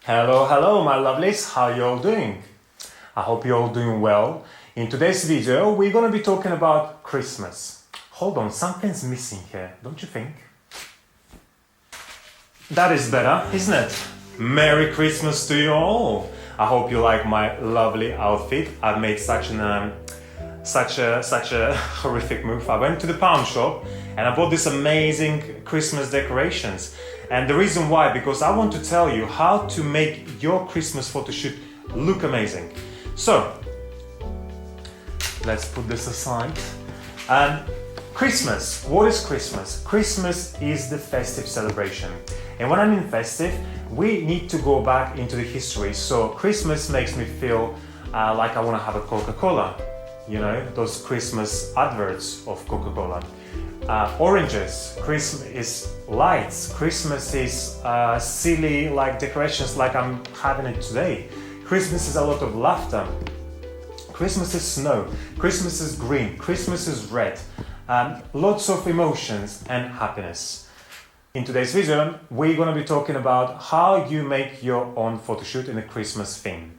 Hello, my lovelies. How you all doing? I hope you're all doing well. In today's video, we're going to be talking about Christmas. Hold on, something's missing here, don't you think? That is better, isn't it? Merry Christmas to you all. I hope you like my lovely outfit. I've made such a horrific move. I went to the pawn shop and I bought these amazing Christmas decorations. And the reason why, because I want to tell you how to make your Christmas photo shoot look amazing. So, let's put this aside. Christmas, what is Christmas? Christmas is the festive celebration. And when I mean festive, we need to go back into the history. So Christmas makes me feel like I want to have a Coca-Cola. You know, those Christmas adverts of Coca-Cola. Oranges, Christmas is lights, Christmas is silly like decorations like I'm having it today. Christmas is a lot of laughter. Christmas is snow, Christmas is green, Christmas is red. Lots of emotions and happiness. In today's video, we're going to be talking about how you make your own photo shoot in a Christmas theme.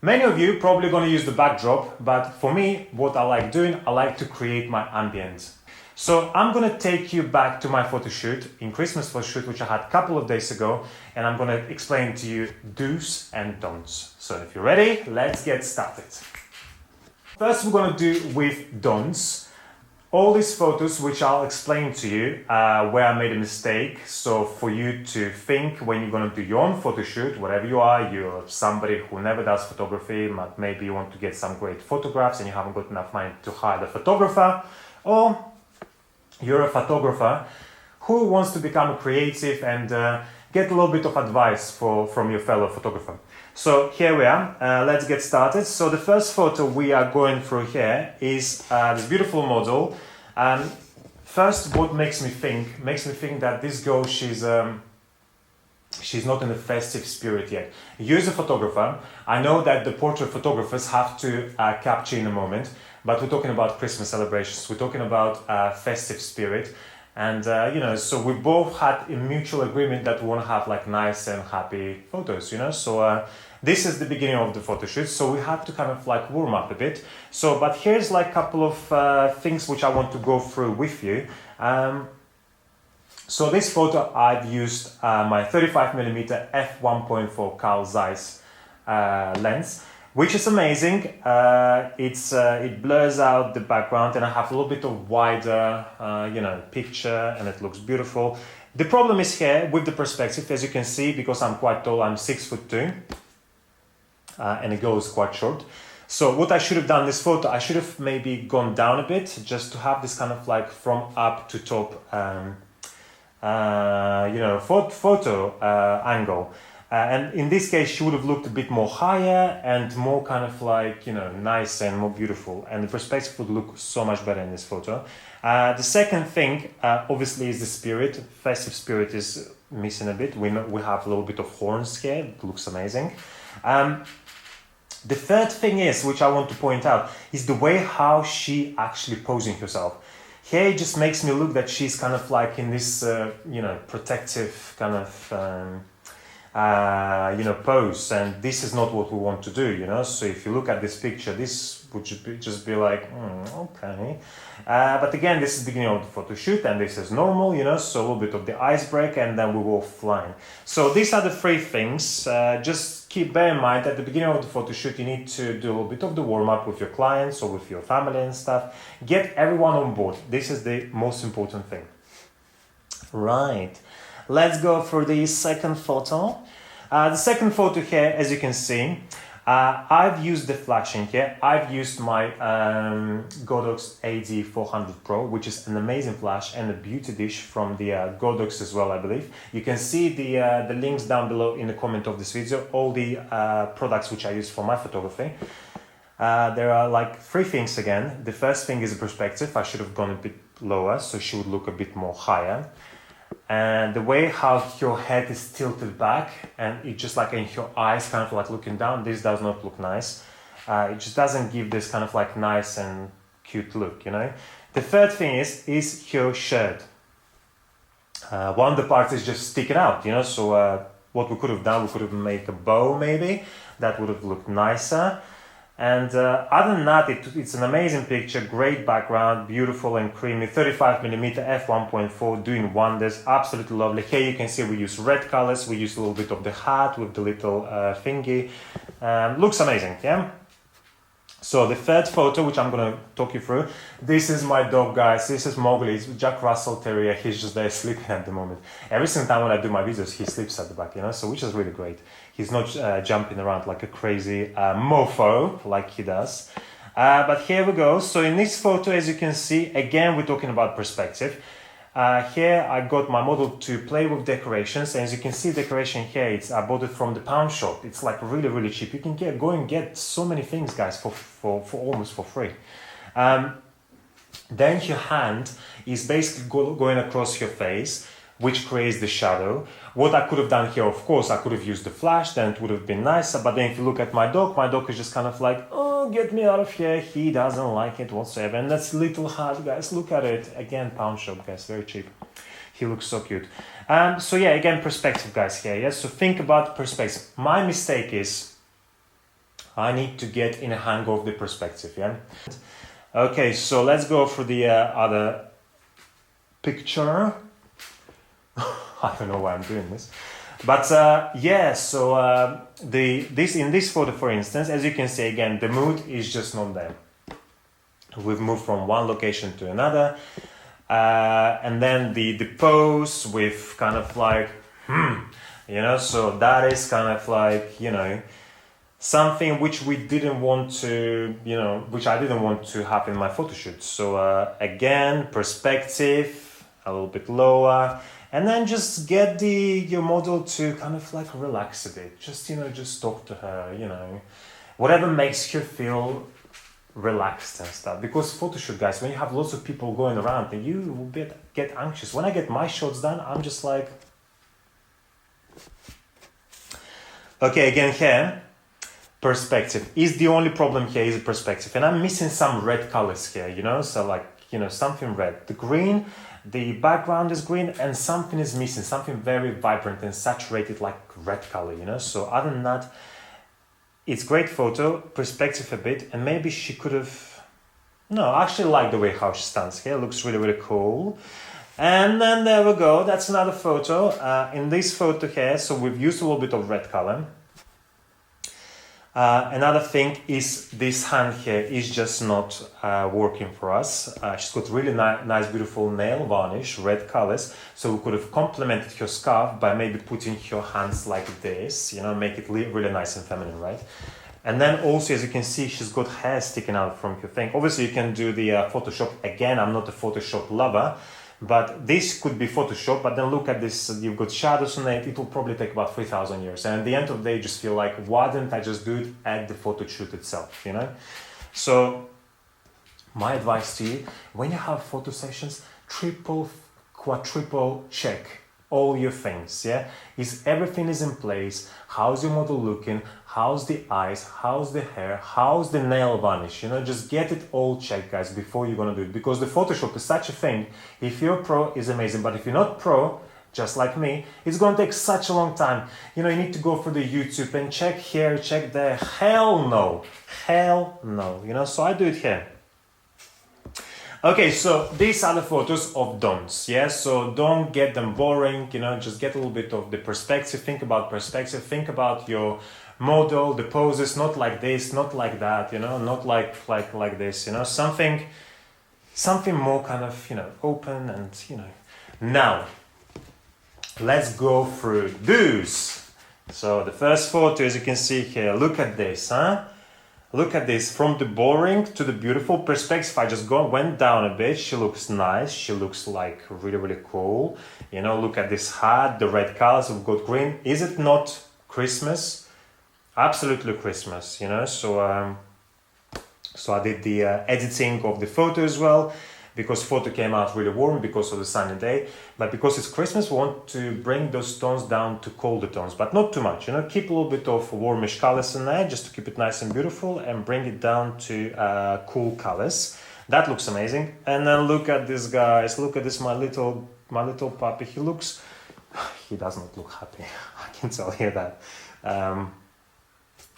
Many of you probably going to use the backdrop, but for me, what I like doing, I like to create my ambient. So I'm going to take you back to my photo shoot, in Christmas photo shoot, which I had a couple of days ago, and I'm going to explain to you do's and don'ts. So if you're ready, let's get started. First, we're going to do with don'ts. All these photos, which I'll explain to you, where I made a mistake. So for you to think when you're going to do your own photo shoot, whatever you are, you're somebody who never does photography, but maybe you want to get some great photographs and you haven't got enough money to hire a photographer, or you're a photographer who wants to become a creative and get a little bit of advice from your fellow photographer. So here we are, let's get started. So the first photo we are going through here is this beautiful model. First, what makes me think that this girl, she's not in the festive spirit yet. You as a photographer, I know that the portrait photographers have to capture in a moment, but we're talking about Christmas celebrations, we're talking about festive spirit. And, so we both had a mutual agreement that we want to have like nice and happy photos, So this is the beginning of the photo shoot. So we had to kind of like warm up a bit. So, but here's like a couple of things which I want to go through with you. So this photo, I've used my 35mm f1.4 Carl Zeiss lens, which is amazing. It blurs out the background and I have a little bit of wider, picture and it looks beautiful. The problem is here with the perspective, as you can see, because I'm quite tall, I'm 6'2", and it goes quite short. So what I should have done in this photo, I should have maybe gone down a bit just to have this kind of like from up to top, photo angle. And in this case, she would have looked a bit more higher and more kind of like, nice and more beautiful. And the perspective would look so much better in this photo. The second thing, obviously, is the spirit. Festive spirit is missing a bit. We have a little bit of horns here. It looks amazing. The third thing is, which I want to point out, is the way how she actually posing herself. Here it just makes me look that she's kind of like in this, protective kind of... pose, and this is not what we want to do, So if you look at this picture, this would just be like, okay. But again, this is the beginning of the photo shoot, and this is normal, So a little bit of the icebreaker, and then we will fly. So these are the three things. Just bear in mind at the beginning of the photo shoot, you need to do a little bit of the warm up with your clients or with your family and stuff. Get everyone on board. This is the most important thing. Right. Let's go for the second photo. The second photo here, as you can see, I've used the flashing here. I've used my Godox AD 400 Pro, which is an amazing flash and a beauty dish from the Godox as well, I believe. You can see the links down below in the comment of this video, all the products which I use for my photography. There are like three things again. The first thing is the perspective. I should have gone a bit lower, so she would look a bit more higher. And the way how your head is tilted back and it just like in your eyes kind of like looking down, this does not look nice. It just doesn't give this kind of like nice and cute look, The third thing is your shirt. One of the parts is just sticking out, so what we could have done, we could have made a bow maybe. That would have looked nicer. And other than that, it's an amazing picture, great background, beautiful and creamy, 35mm f1.4, doing wonders, absolutely lovely. Here you can see we use red colors, we use a little bit of the hat with the little thingy. Looks amazing, yeah? So the third photo, which I'm going to talk you through, this is my dog, guys. This is Mowgli. It's Jack Russell Terrier. He's just there sleeping at the moment. Every single time when I do my videos, he sleeps at the back, you know, so which is really great. He's not jumping around like a crazy mofo like he does. But here we go. So in this photo, as you can see, again, we're talking about perspective. Here I got my model to play with decorations, and as you can see, decoration here, I bought it from the pound shop. It's like really cheap. You can go and get so many things, guys, for almost for free. Then your hand is basically going across your face, which creates the shadow. What I could have done here, of course, I could have used the flash, then it would have been nicer. But then if you look at my dog is just kind of like, oh, get me out of here. He doesn't like it whatsoever. And that's little hat, guys. Look at it. Again, pound shop, guys. Very cheap. He looks so cute. So yeah, again, perspective, guys, here. Yeah? So think about perspective. My mistake is I need to get in a hang of the perspective, yeah? Okay, so let's go for the other picture. I don't know why I'm doing this, but yeah. So in this photo, for instance, as you can see, again, the mood is just not there. We've moved from one location to another, and then the pose with kind of like, you know. So that is kind of like, you know, something which we didn't want to, you know, which I didn't want to have in my photo shoot. So again, perspective a little bit lower. And then just get your model to kind of like relax a bit. Just, you know, just talk to her, you know. Whatever makes her feel relaxed and stuff. Because photo shoot, guys, when you have lots of people going around, then you will get anxious. When I get my shots done, I'm just like... Okay, again here, perspective. Is the only problem here is perspective. And I'm missing some red colors here, you know. So like, you know, something red. The green... The background is green and something is missing, something very vibrant and saturated like red color, you know. So other than that, it's great photo, perspective a bit, and maybe she could have... No, I actually like the way how she stands here. Looks really cool. And then there we go. That's another photo. In this photo here, so we've used a little bit of red color. Another thing is this hand here is just not working for us. She's got really nice, beautiful nail varnish, red colors. So we could have complemented her scarf by maybe putting her hands like this, you know, make it really nice and feminine, right? And then also, as you can see, she's got hair sticking out from her thing. Obviously, you can do the Photoshop. Again, I'm not a Photoshop lover, but this could be Photoshop. But then look at this, you've got shadows on it. It will probably take about 3,000 years. And at the end of the day, you just feel like, why didn't I just do it at the photo shoot itself, you know? So my advice to you, when you have photo sessions, quadruple check all your things, yeah? Is everything is in place? How's your model looking? How's the eyes? How's the hair? How's the nail varnish? You know, just get it all checked, guys, before you're gonna do it. Because the Photoshop is such a thing. If you're pro, it's amazing. But if you're not pro, just like me, it's gonna take such a long time. You know, you need to go for the YouTube and check here, check there. Hell no. Hell no. You know, so I do it here. Okay, so these are the photos of don'ts, yeah? So don't get them boring, you know, just get a little bit of the perspective, think about your model, the poses, not like this, not like that, you know, not like this, you know, something more kind of, you know, open and, you know. Now, let's go through those. So the first photo, as you can see here, look at this, huh? Look at this, from the boring to the beautiful perspective. I just went down a bit. She looks nice. She looks like really cool. You know, look at this hat, the red colors. We've got green. Is it not Christmas? Absolutely Christmas, you know. So I did the editing of the photo as well, because photo came out really warm because of the sunny day. But because it's Christmas, we want to bring those tones down to colder tones, but not too much, you know, keep a little bit of warmish colors in there just to keep it nice and beautiful, and bring it down to cool colors. That looks amazing. And then look at this, guys, look at this, my little puppy. He looks he does not look happy. I can tell you that.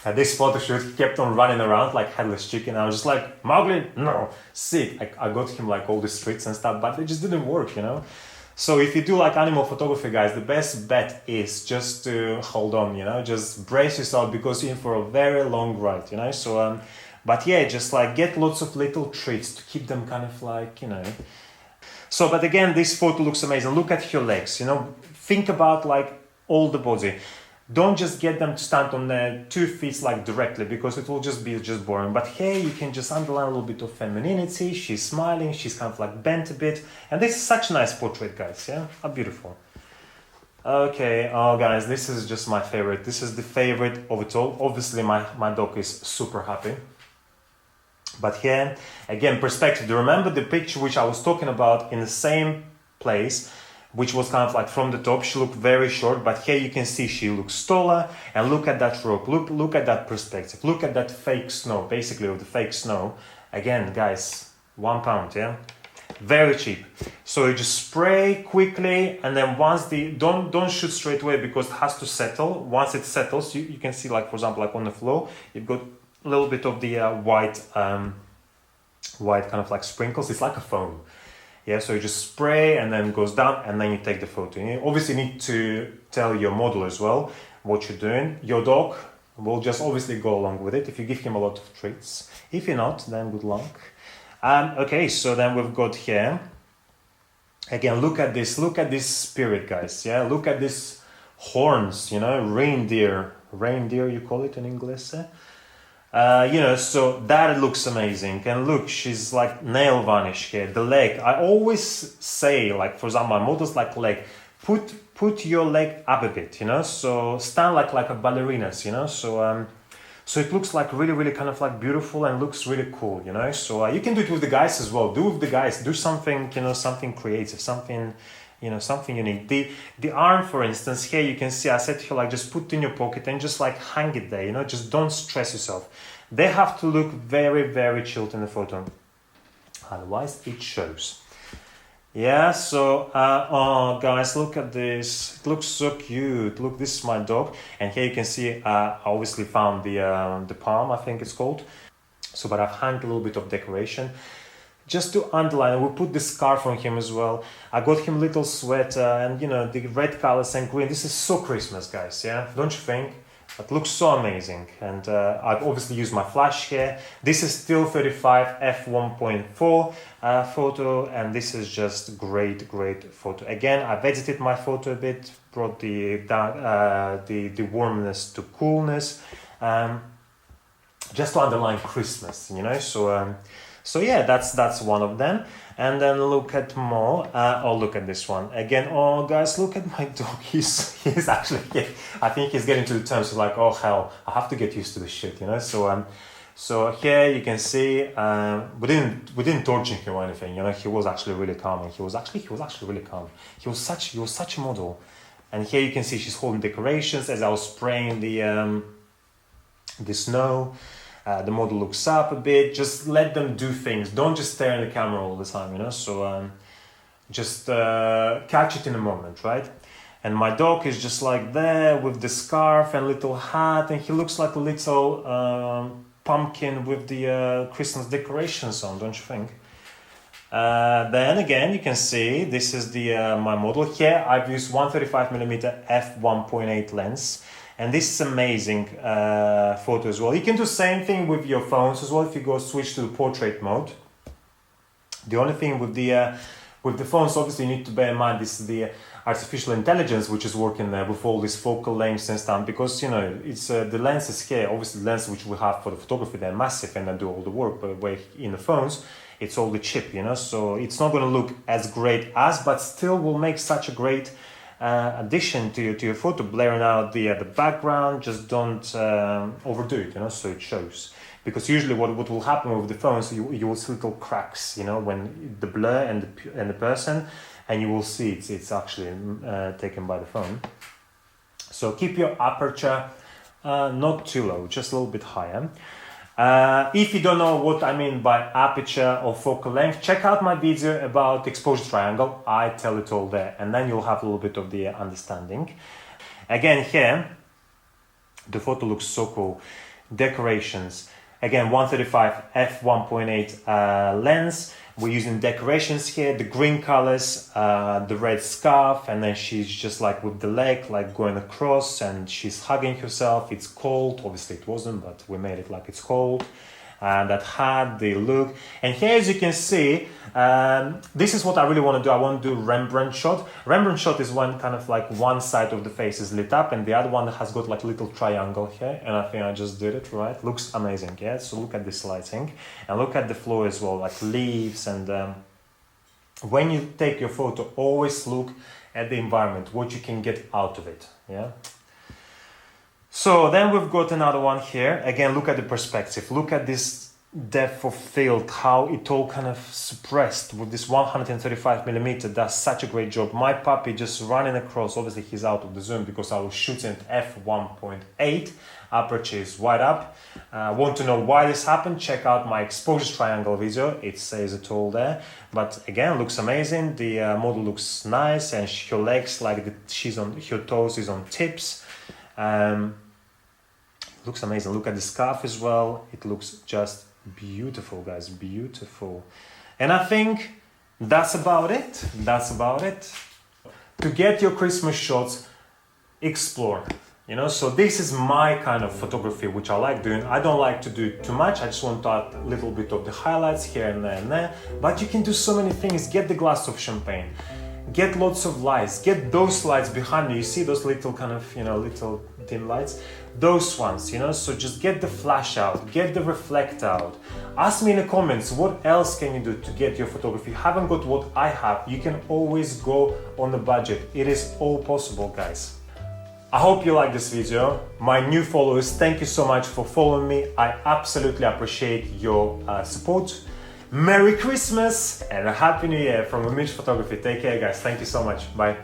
At this photo shoot, he kept on running around like headless chicken. I was just like, Mowgli, no, sick. I got him like all the treats and stuff, but it just didn't work, you know. So if you do like animal photography, guys, the best bet is just to hold on, you know, just brace yourself because you're in for a very long ride, you know. So, but yeah, just like get lots of little treats to keep them kind of like, you know. So, but again, this photo looks amazing. Look at your legs, you know, think about like all the body. Don't just get them to stand on their 2 feet like directly because it will just be just boring. But here you can just underline a little bit of femininity. She's smiling, she's kind of like bent a bit. And this is such a nice portrait, guys, yeah? How beautiful. Okay, oh guys, this is just my favorite. This is the favorite of it all. Obviously my dog is super happy. But here, again, perspective. Do you remember the picture which I was talking about in the same place, which was kind of like from the top? She looked very short, but here you can see she looks taller. And look at that rope, look at that perspective, look at that fake snow, basically with the fake snow. Again, guys, £1, yeah? Very cheap. So you just spray quickly, and then once don't shoot straight away because it has to settle. Once it settles, you can see like, for example, like on the floor, you've got a little bit of the white kind of like sprinkles. It's like a foam. Yeah, so you just spray and then it goes down and then you take the photo. You obviously need to tell your model as well what you're doing. Your dog will just obviously go along with it if you give him a lot of treats. If you're not, then good luck. Okay, so then we've got here. Again, look at this spirit, guys. Yeah, look at these horns, you know, reindeer you call it in English. You know, so that looks amazing. And look, she's like nail varnish here. The leg, I always say, like, for example, my models like leg, put your leg up a bit, you know, so stand like a ballerinas, you know, so it looks like really kind of like beautiful and looks really cool, you know. So you can do it with the guys as well. Do with the guys, do something, you know, something creative, something, you know, something unique. The arm, for instance, here you can see I said here, like, just put in your pocket and just like hang it there, you know, just don't stress yourself. They have to look very chilled in the photo, otherwise it shows. Yeah, so oh guys, look at this, it looks so cute. Look, this is my dog, and here you can see I obviously found the palm, I think it's called. So, but I've hung a little bit of decoration just to underline. We'll put the scarf on him as well. I got him little sweater, and you know, the red colors and green. This is so Christmas, guys, yeah, don't you think? It looks so amazing. And I've obviously used my flash here. This is still 35 f1.4 photo, and this is just great photo. Again, I've edited my photo a bit, brought the warmness to coolness, just to underline Christmas, you know. So yeah, that's one of them. And then look at more. Oh, look at this one again. Oh, guys, look at my dog. He's actually. Yeah, I think he's getting to the terms of like, oh hell, I have to get used to this shit, you know. So here you can see we didn't torture him or anything, you know. He was actually really calm, and he was actually really calm. He was such a model. And here you can see she's holding decorations as I was spraying the snow. The model looks up a bit. Just let them do things. Don't just stare at the camera all the time, you know. So just catch it in a moment, right? And my dog is just like there with the scarf and little hat, and he looks like a little pumpkin with the Christmas decorations on, don't you think? Then again, you can see this is the my model. Here I've used 135mm f1.8 lens. And this is amazing photo as well. You can do the same thing with your phones as well if you go switch to the portrait mode. The only thing with the phones, obviously, you need to bear in mind this is the artificial intelligence which is working there with all these focal lengths and stuff, because you know it's the lenses here. Obviously, the lenses which we have for the photography, they're massive and they do all the work. But where in the phones, it's all the chip, you know. So it's not going to look as great as, but still will make such a great addition to your photo, blaring out the background. Just don't overdo it, you know, so it shows. Because usually what will happen with the phones, you will see little cracks, you know, when the blur and the person, and you will see it's actually taken by the phone. So keep your aperture not too low, just a little bit higher. If you don't know what I mean by aperture or focal length, check out my video about exposure triangle. I tell it all there, and then you'll have a little bit of the understanding. Again, here, the photo looks so cool. Decorations. Again, 135 f1.8 lens. We're using decorations here, the green colors, the red scarf, and then she's just like with the leg, like going across, and she's hugging herself. It's cold. Obviously it wasn't, but we made it like it's cold. And that hat, the look. And here, as you can see, this is what I really want to do. I want to do Rembrandt shot. Rembrandt shot is when kind of like one side of the face is lit up and the other one has got like a little triangle here. And I think I just did it, right? Looks amazing, yeah? So look at this lighting and look at the floor as well, like leaves. And when you take your photo, always look at the environment, what you can get out of it, yeah? So then we've got another one here. Again, look at the perspective. Look at this depth of field, how it all kind of suppressed with this 135mm. Does such a great job. My puppy just running across. Obviously, he's out of the zoom because I was shooting at f1.8. Aperture is wide up. Want to know why this happened? Check out my exposure triangle video. It says it all there. But again, looks amazing. The model looks nice, and her legs, like she's on her toes, is on tips. Looks amazing. Look at the scarf as well. It looks just beautiful, guys, beautiful. And I think that's about it. That's about it. To get your Christmas shots, explore. You know, so this is my kind of photography, which I like doing. I don't like to do too much. I just want to add a little bit of the highlights here and there and there. But you can do so many things. Get the glass of champagne. Get lots of lights. Get those lights behind you. You see those little kind of, you know, little dim lights? Those ones, you know, so just get the flash out, get the reflect out. Ask me in the comments, what else can you do to get your photography? If you haven't got what I have, you can always go on the budget. It is all possible, guys. I hope you like this video. My new followers, thank you so much for following me. I absolutely appreciate your support. Merry Christmas and a Happy New Year from Umid Photography. Take care, guys. Thank you so much. Bye.